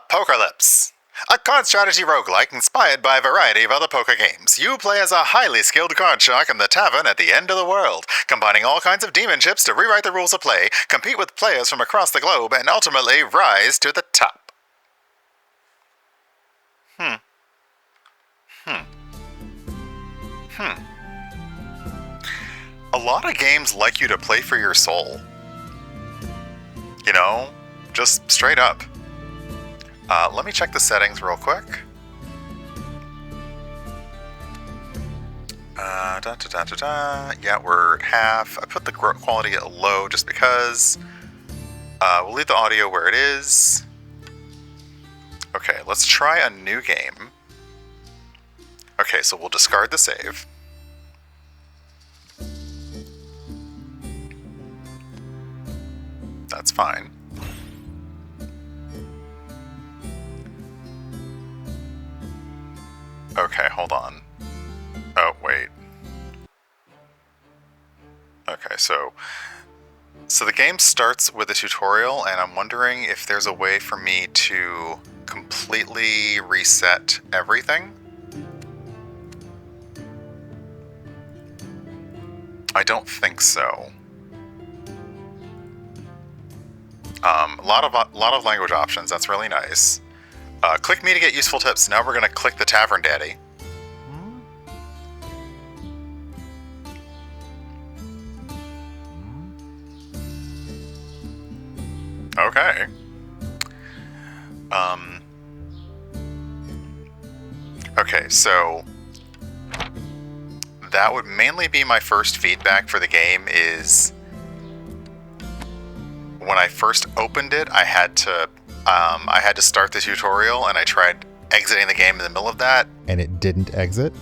Apokerlypse, a card strategy roguelike inspired by a variety of other poker games. You play as a highly skilled card shark in the Tavern at the end of the world, combining all kinds of demon chips to rewrite the rules of play, compete with players from across the globe, and ultimately rise to the top. A lot of games like you to play for your soul. You know, just straight up. Let me check the settings real quick. Yeah, we're at half. I put the quality at low just because. We'll leave the audio where it is. Okay, let's try a new game. Okay, so we'll discard the save. That's fine. Okay, hold on. Oh, wait. Okay, so the game starts with a tutorial, and I'm wondering if there's a way for me to completely reset everything. I don't think so. A lot of language options. That's really nice. Click me to get useful tips. Now we're gonna click the Tavern Daddy. Okay. Okay, so that would mainly be my first feedback for the game. Is when I first opened it, I had to start the tutorial, and I tried exiting the game in the middle of that, and it didn't exit.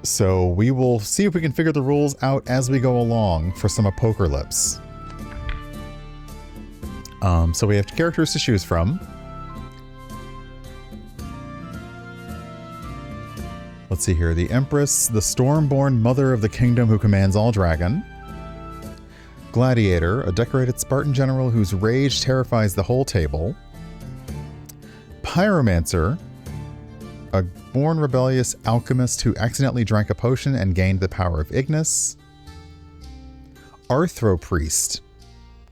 So we will see if we can figure the rules out as we go along for some Apokerlypse. So we have characters to choose from. Let's see here. The Empress, the Stormborn Mother of the Kingdom who commands all dragon. Gladiator, a decorated Spartan general whose rage terrifies the whole table. Pyromancer, a born rebellious alchemist who accidentally drank a potion and gained the power of Ignis. Arthropriest,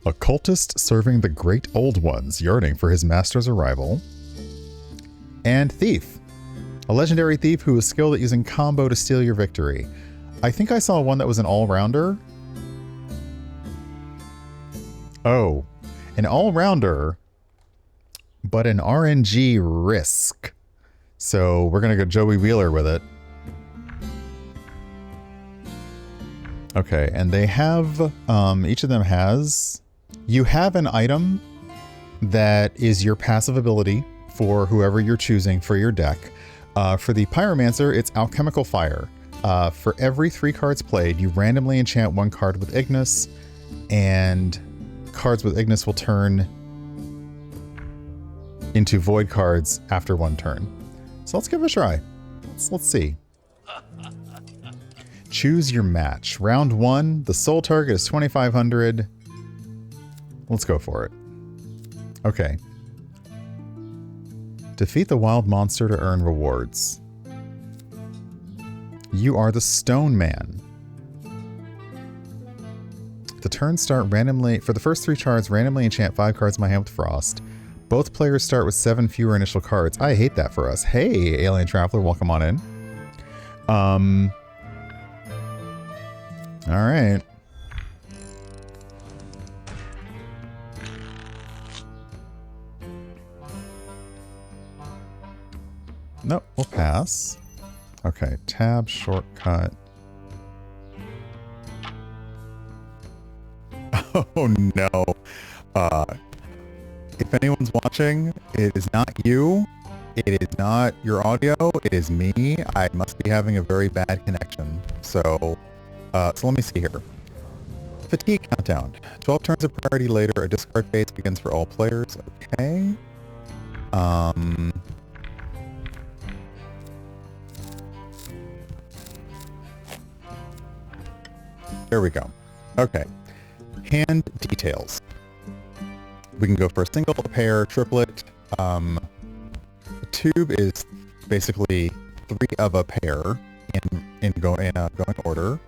a cultist serving the great old ones, yearning for his master's arrival. And Thief, a legendary thief who is skilled at using combo to steal your victory. I think I saw one that was an all-rounder. Oh, an all-rounder, but an RNG risk. So we're going to go Joey Wheeler with it. Okay, and they have, each of them has, you have an item that is your passive ability for whoever you're choosing for your deck. For the Pyromancer, it's Alchemical Fire. For every 3 cards played, you randomly enchant 1 card with Ignis, and cards with Ignis will turn into void cards after 1 turn. So let's give it a try. Let's see. Choose your match. Round 1, the sole target is 2,500. Let's go for it. Okay. Defeat the wild monster to earn rewards. You are the Stone Man. The turns start randomly. For the first 3 charts, randomly enchant 5 cards in my hand with Frost. Both players start with 7 fewer initial cards. I hate that for us. Hey, Alien Traveler, welcome on in. All right. Nope, we'll pass. Okay, tab, shortcut. Oh no. If anyone's watching, it is not you. It is not your audio. It is me. I must be having a very bad connection. So let me see here. Fatigue countdown. 12 turns of priority later, a discard phase begins for all players. Okay. There we go. Okay. Hand details. We can go for a single, a pair, triplet. tube is basically 3 of a pair in going order.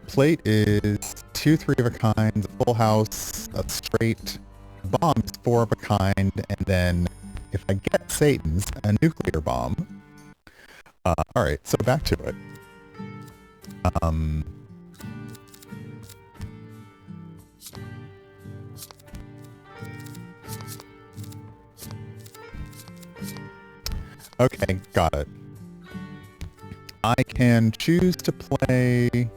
Plate is 2 3 of a kind, full house, a straight. Bomb is 4 of a kind, and then if I get Satan's, a nuclear bomb. Alright, so back to it. Okay, got it. I can choose to play...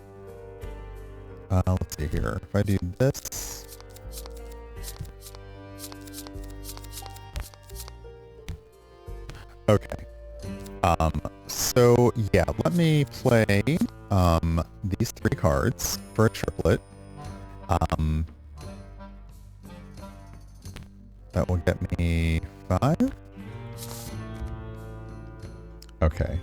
let's see here. If I do this... Okay. So, yeah, let me play these 3 cards for a triplet. That will get me 5. Okay.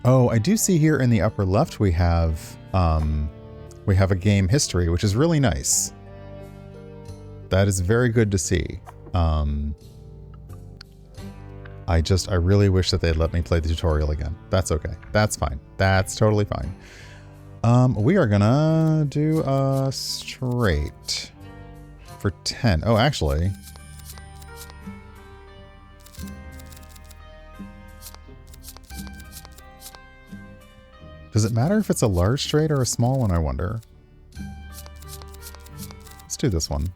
Oh, I do see here in the upper left we have a game history, which is really nice. That is very good to see. I really wish that they'd let me play the tutorial again. That's okay. That's fine. That's totally fine. We are gonna do a straight for 10. Oh, actually. Does it matter if it's a large straight or a small one, I wonder? Let's do this one.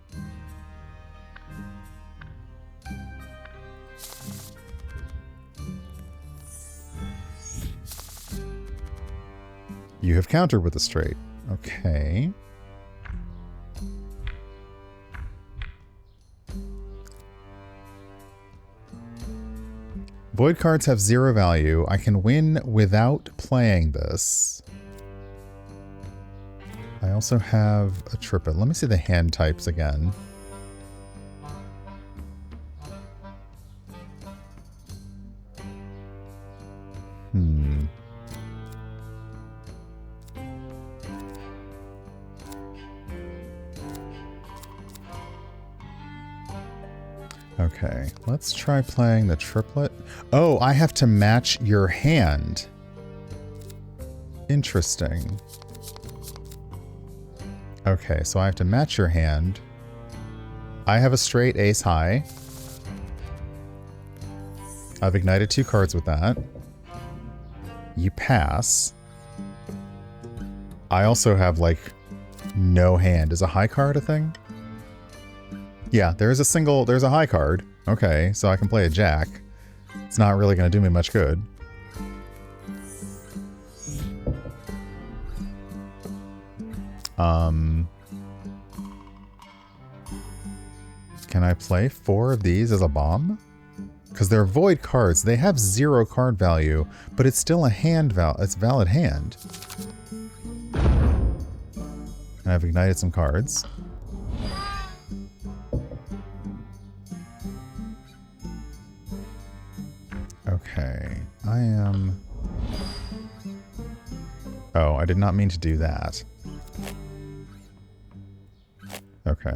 You have countered with a straight. Okay. Void cards have 0 value. I can win without playing this. I also have a triplet. Let me see the hand types again. Okay, let's try playing the triplet. Oh, I have to match your hand. Interesting. Okay, so I have to match your hand. I have a straight ace high. I've ignited 2 cards with that. You pass. I also have, like, no hand. Is a high card a thing? Yeah, there's a high card. Okay, so I can play a jack. It's not really going to do me much good. Can I play 4 of these as a bomb? Because they're void cards. They have 0 card value, but it's still a hand it's valid hand. And I've ignited some cards. Okay, I am... Oh, I did not mean to do that. Okay.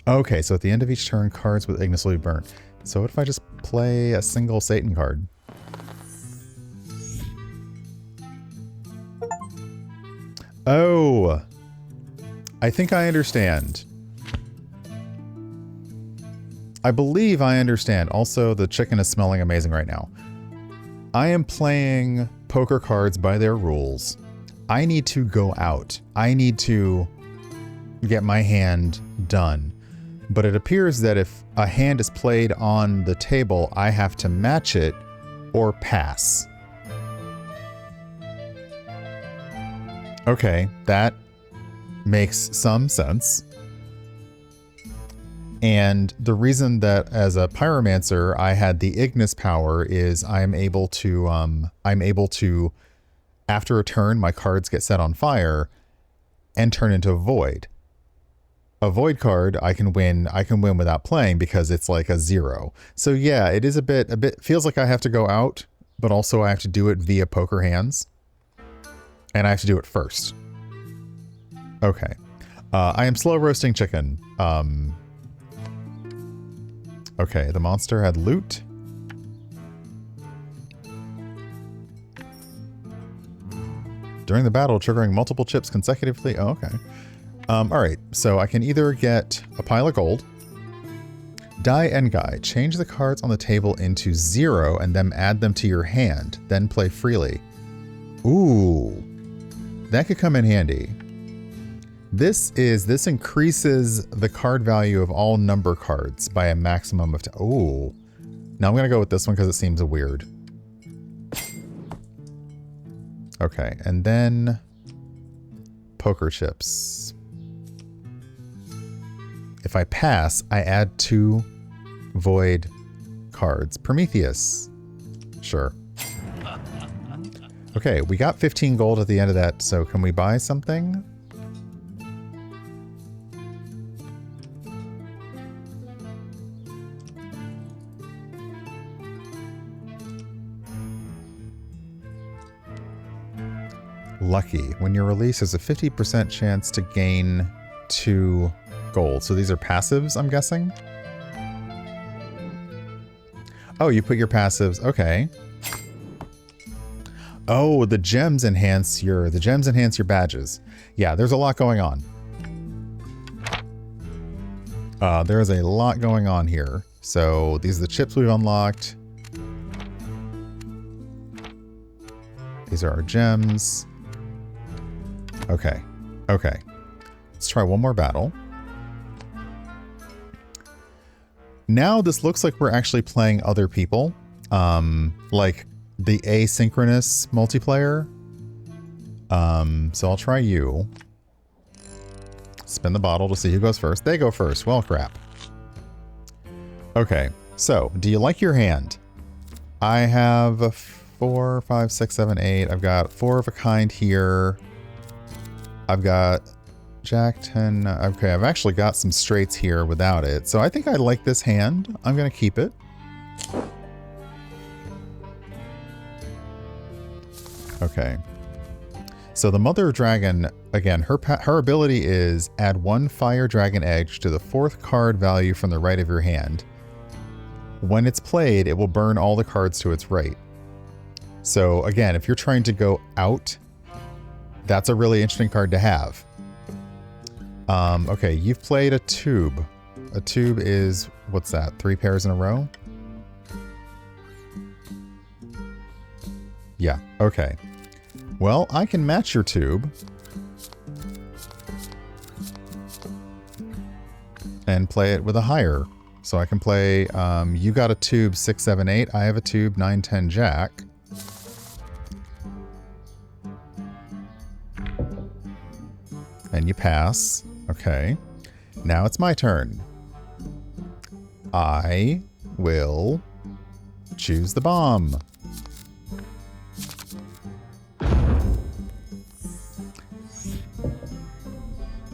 Okay, so at the end of each turn, cards with Ignis will be burnt. So what if I just play a single Satan card? Oh! I think I understand. I believe I understand. Also, the chicken is smelling amazing right now. I am playing poker cards by their rules. I need to go out. I need to get my hand done. But it appears that if a hand is played on the table, I have to match it or pass. Okay, that makes some sense. And the reason that as a pyromancer I had the Ignis power is I'm able to after a turn my cards get set on fire and turn into a void. A void card I can win without playing because it's like a 0. So yeah, it is a bit feels like I have to go out, but also I have to do it via poker hands. And I have to do it first. Okay. I am slow roasting chicken. Okay, the monster had loot. During the battle, triggering multiple chips consecutively. Oh, okay. Alright, so I can either get a pile of gold, die and guy, change the cards on the table into 0 and then add them to your hand, then play freely. Ooh, that could come in handy. This increases the card value of all number cards by a maximum of ooh. Now I'm gonna go with this one because it seems weird. Okay, and then poker chips. If I pass, I add 2 void cards. Prometheus. Sure. Okay, we got 15 gold at the end of that, so can we buy something? Lucky. When you're released, there's a 50% chance to gain 2 gold. So these are passives, I'm guessing? Oh, you put your passives. Okay. Oh, the gems enhance your badges. Yeah, there's a lot going on. There is a lot going on here. So these are the chips we've unlocked. These are our gems. Okay. Okay. Let's try one more battle. Now this looks like we're actually playing other people. Like the asynchronous multiplayer. So I'll try you. Spin the bottle to see who goes first. They go first. Well, crap. Okay. So, do you like your hand? I have 4, 5, 6, 7, 8. I've got 4 of a kind here. I've got Jack 10. Okay, I've actually got some straights here without it. So I think I like this hand. I'm going to keep it. Okay. So the Mother Dragon, again, her ability is add 1 Fire Dragon Edge to the 4th card value from the right of your hand. When it's played, it will burn all the cards to its right. So again, if you're trying to go out, that's a really interesting card to have. Okay, you've played a tube. A tube is, what's that, 3 pairs in a row? Yeah, okay. Well, I can match your tube. And play it with a higher. So I can play, you got a tube 6, 7, 8. I have a tube 9, 10, Jack. And you pass. Okay. Now it's my turn. I will choose the bomb.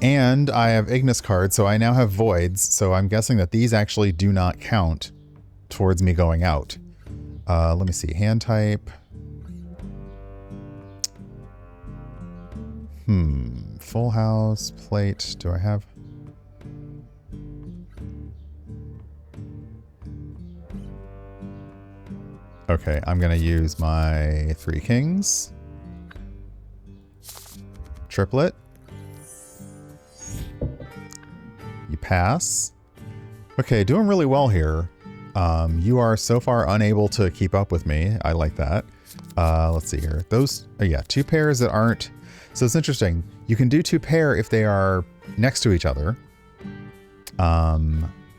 And I have Ignis cards, so I now have voids, so I'm guessing that these actually do not count towards me going out. Let me see. Hand type. Full house, plate. Do I have? Okay, I'm going to use my 3 kings. Triplet. You pass. Okay, doing really well here. You are so far unable to keep up with me. I like that. Let's see here. Those, yeah, 2 pairs that aren't. So it's interesting. You can do 2 pair if they are next to each other.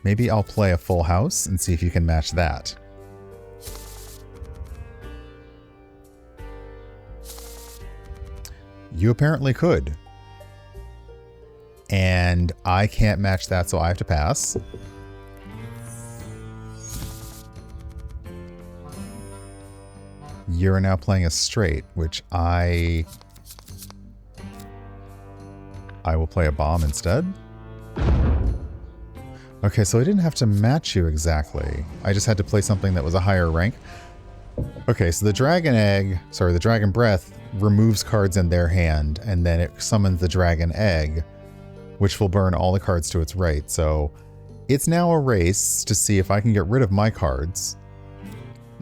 Maybe I'll play a full house and see if you can match that. You apparently could. And I can't match that, so I have to pass. You're now playing a straight, which I will play a bomb instead. Okay, so I didn't have to match you exactly. I just had to play something that was a higher rank. Okay, so the the dragon breath removes cards in their hand, and then it summons the dragon egg, which will burn all the cards to its right. So it's now a race to see if I can get rid of my cards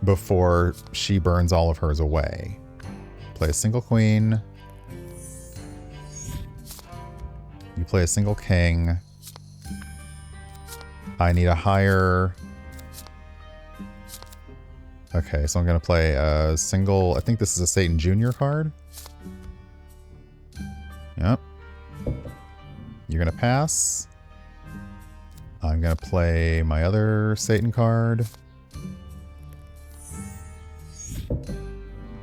before she burns all of hers away. Play a single queen. You play a single king. I need a higher... Okay, so I'm going to play a single... I think this is a Satan Jr. card. Yep. You're going to pass. I'm going to play my other Satan card.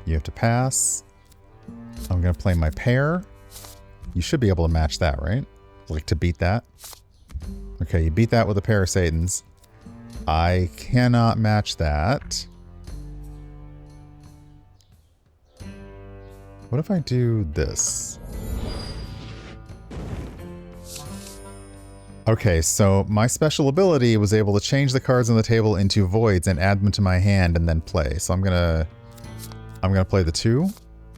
You have to pass. I'm going to play my pair. You should be able to match that, right? Like to beat that. Okay, you beat that with a pair of Satans. I cannot match that. What if I do this? Okay, so my special ability was able to change the cards on the table into voids and add them to my hand and then play. So I'm gonna play the 2,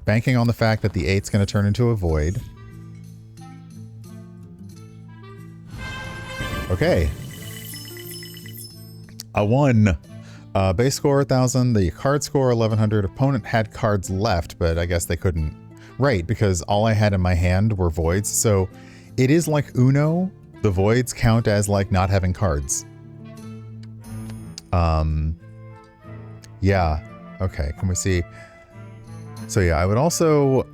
banking on the fact that the 8's gonna turn into a void. Okay. A 1. Base score 1,000, the card score 1,100. Opponent had cards left, but I guess they couldn't. Right, because all I had in my hand were voids. So it is like Uno. The voids count as like not having cards. Yeah. Okay, can we see? So yeah, I would also...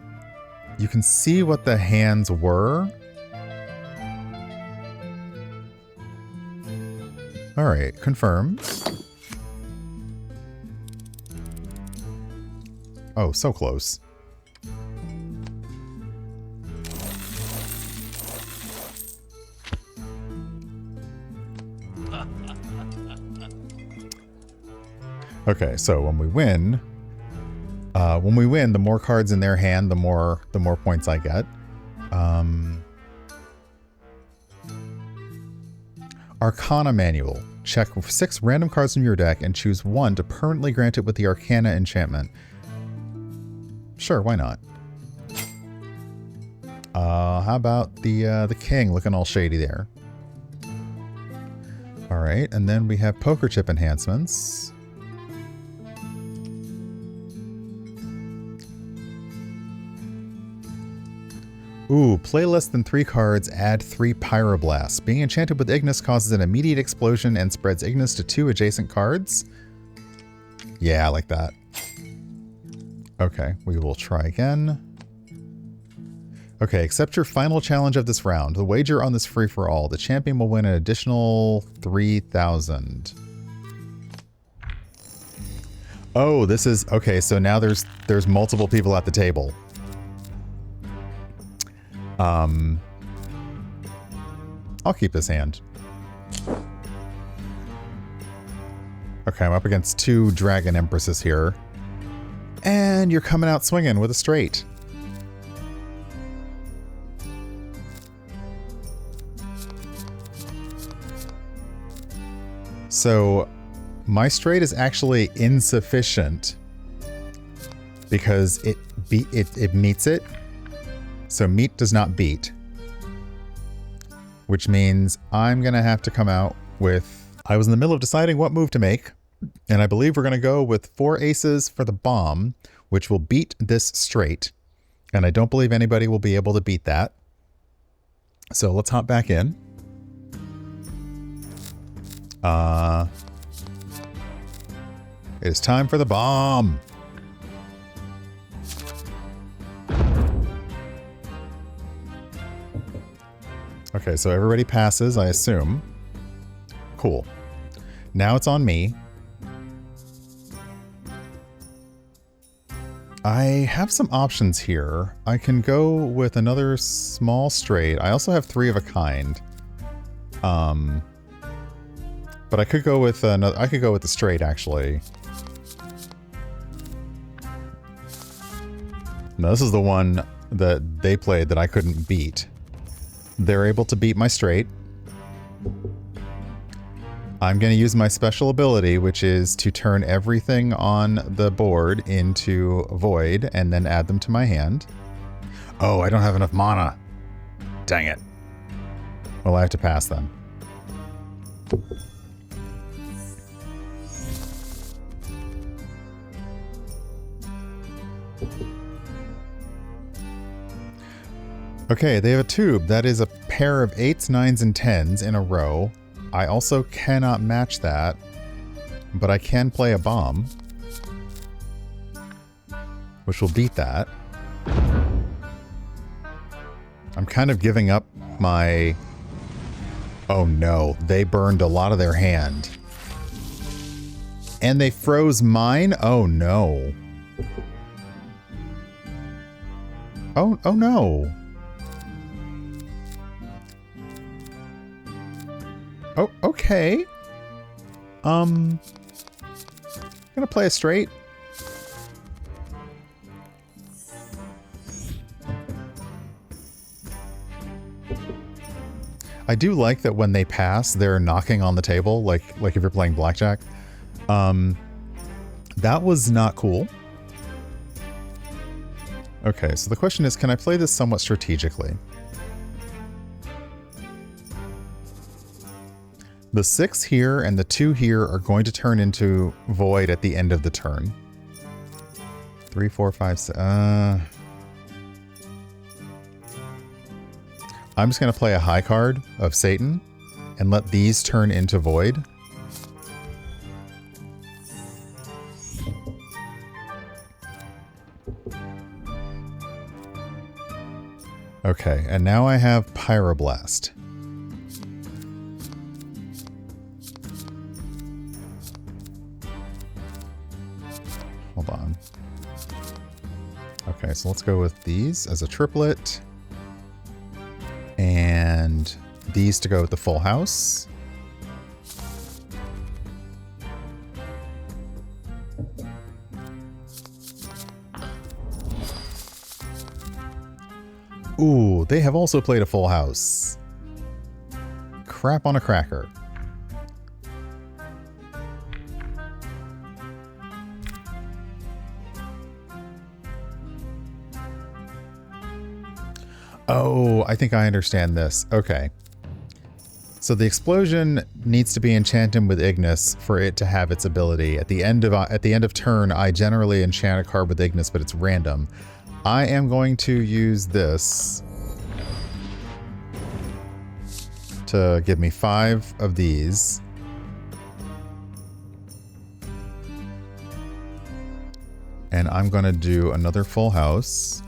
You can see what the hands were. All right, confirm. Oh, so close. Okay, so when we win, the more cards in their hand, the more points I get. Arcana Manual. Check 6 random cards from your deck and choose 1 to permanently grant it with the Arcana enchantment. Sure, why not? How about the king looking all shady there? All right, and then we have poker chip enhancements. Ooh, play less than 3 cards, add 3 Pyroblasts. Being enchanted with Ignis causes an immediate explosion and spreads Ignis to 2 adjacent cards. Yeah, I like that. Okay, we will try again. Okay, accept your final challenge of this round. The wager on this free-for-all. The champion will win an additional 3,000. Oh, this is... Okay, so now there's multiple people at the table. I'll keep this hand. Okay, I'm up against 2 Dragon Empresses here. And you're coming out swinging with a straight. So, my straight is actually insufficient because it meets it. So meet does not beat, which means I'm going to have to come out with... I was in the middle of deciding what move to make, and I believe we're going to go with 4 aces for the bomb, which will beat this straight, and I don't believe anybody will be able to beat that. So let's hop back in. It is time for the bomb. Okay, so everybody passes, I assume. Cool. Now it's on me. I have some options here. I can go with another small straight. I also have 3 of a kind. But I could go with another. I could go with the straight, actually. No, this is the one that they played that I couldn't beat. They're able to beat my straight. I'm going to use my special ability, which is to turn everything on the board into void and then add them to my hand. Oh, I don't have enough mana. Dang it. Well, I have to pass then. Okay, they have a tube. That is a pair of 8s, 9s, and 10s in a row. I also cannot match that, but I can play a bomb, which will beat that. I'm kind of giving up my... Oh no, they burned a lot of their hand. And they froze mine? Oh no. Oh no. Oh, okay. Gonna play a straight. I do like that when they pass, they're knocking on the table, like if you're playing blackjack. That was not cool. Okay, so the question is, can I play this somewhat strategically? The 6 here and the 2 here are going to turn into void at the end of the turn. 3, 4, 5, 6. I'm just going to play a high card of Satan and let these turn into void. Okay, and now I have Pyroblast. Hold on. Okay, so let's go with these as a triplet. And these to go with the full house. Ooh, they have also played a full house. Crap on a cracker. Oh, I think I understand this. Okay. So the explosion needs to be enchanted with Ignis for it to have its ability. At the end of turn, I generally enchant a card with Ignis, but it's random. I am going to use this to give me 5 of these. And I'm going to do another full house.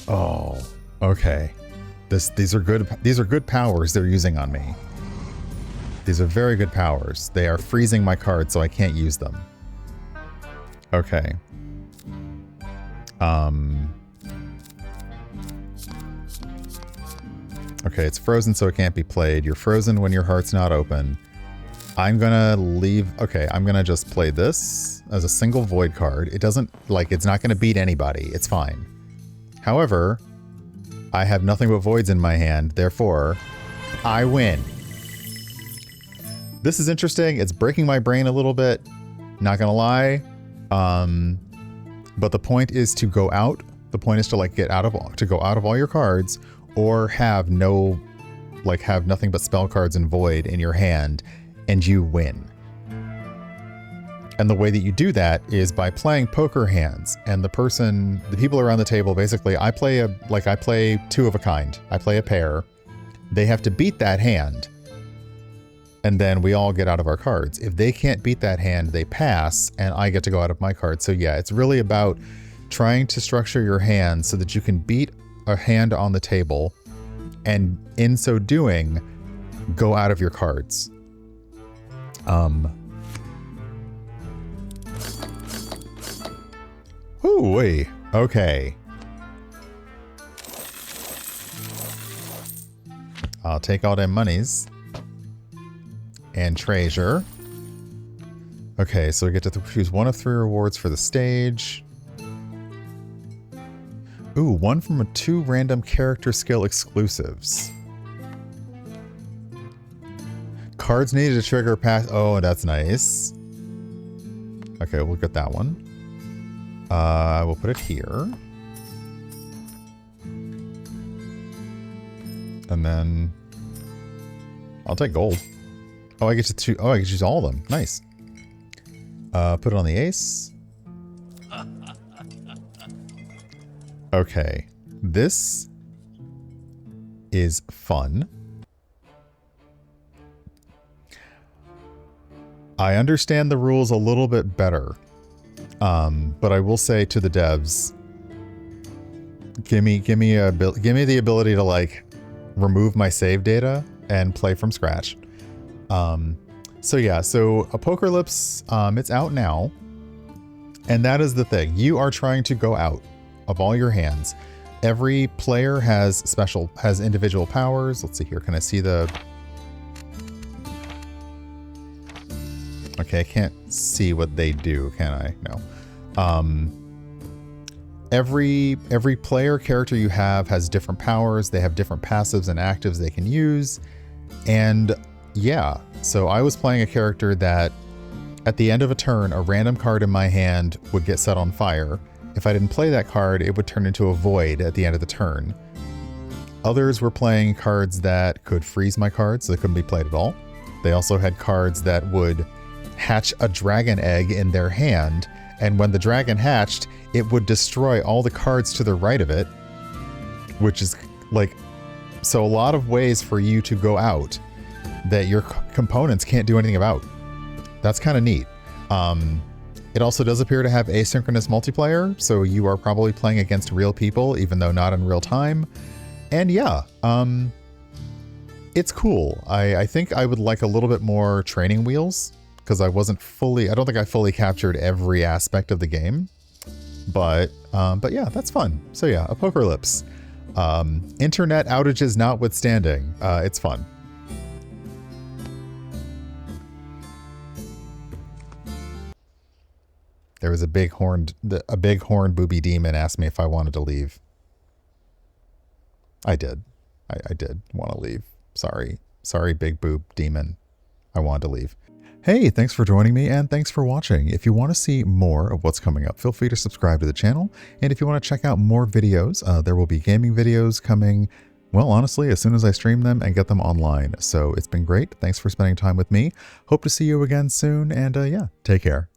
Oh, okay. These are good powers they're using on me. These are very good powers. They are freezing my cards so I can't use them. Okay. Okay, it's frozen so it can't be played. You're frozen when your heart's not open. I'm gonna leave... Okay, I'm gonna just play this as a single void card. It doesn't... Like, it's not gonna beat anybody. It's fine. However, I have nothing but voids in my hand. Therefore, I win. This is interesting. It's breaking my brain a little bit. Not gonna lie. But the point is to go out. The point is to like go out of all your cards, or have have nothing but spell cards and void in your hand, and you win. And the way that you do that is by playing poker hands. And the people around the table, basically, I play 2 of a kind. I play a pair. They have to beat that hand. And then we all get out of our cards. If they can't beat that hand, they pass, and I get to go out of my cards. So yeah, it's really about trying to structure your hand so that you can beat a hand on the table, and in so doing, go out of your cards. Ooh-wee. Okay. I'll take all them monies. And treasure. Okay, so we get to choose 1 of 3 rewards for the stage. Ooh, one from 2 random character skill exclusives. Cards needed to trigger pass. Oh, that's nice. Okay, we'll get that one. We'll put it here. And then I'll take gold. Oh, I get to choose. Oh, I get to choose all of them. Nice. Put it on the ace. Okay, this is fun. I understand the rules a little bit better, but I will say to the devs, give me the ability to like remove my save data and play from scratch. So yeah, so Apokerlypse, it's out now, and that is the thing. You are trying to go out of all your hands. Every player has individual powers. Let's see here. Can I see the... Okay, I can't see what they do, can I? No. Every player character you have has different powers. They have different passives and actives they can use. And yeah, so I was playing a character that at the end of a turn, a random card in my hand would get set on fire. If I didn't play that card, it would turn into a void at the end of the turn. Others were playing cards that could freeze my cards, so they couldn't be played at all. They also had cards that would hatch a dragon egg in their hand, and when the dragon hatched, it would destroy all the cards to the right of it, which is like... So a lot of ways for you to go out that your components can't do anything about. That's kind of neat. It also does appear to have asynchronous multiplayer, so you are probably playing against real people, even though not in real time. And yeah, it's cool. I think I would like a little bit more training wheels, because I don't think I fully captured every aspect of the game. But yeah, that's fun. So yeah, Apokerlypse. Internet outages notwithstanding, it's fun. There was a big horned booby demon asked me if I wanted to leave. I did. I did want to leave. Sorry, big boob demon. I wanted to leave. Hey, thanks for joining me and thanks for watching. If you want to see more of what's coming up, feel free to subscribe to the channel. And if you want to check out more videos, there will be gaming videos coming, well, honestly, as soon as I stream them and get them online. So it's been great. Thanks for spending time with me. Hope to see you again soon. And yeah, take care.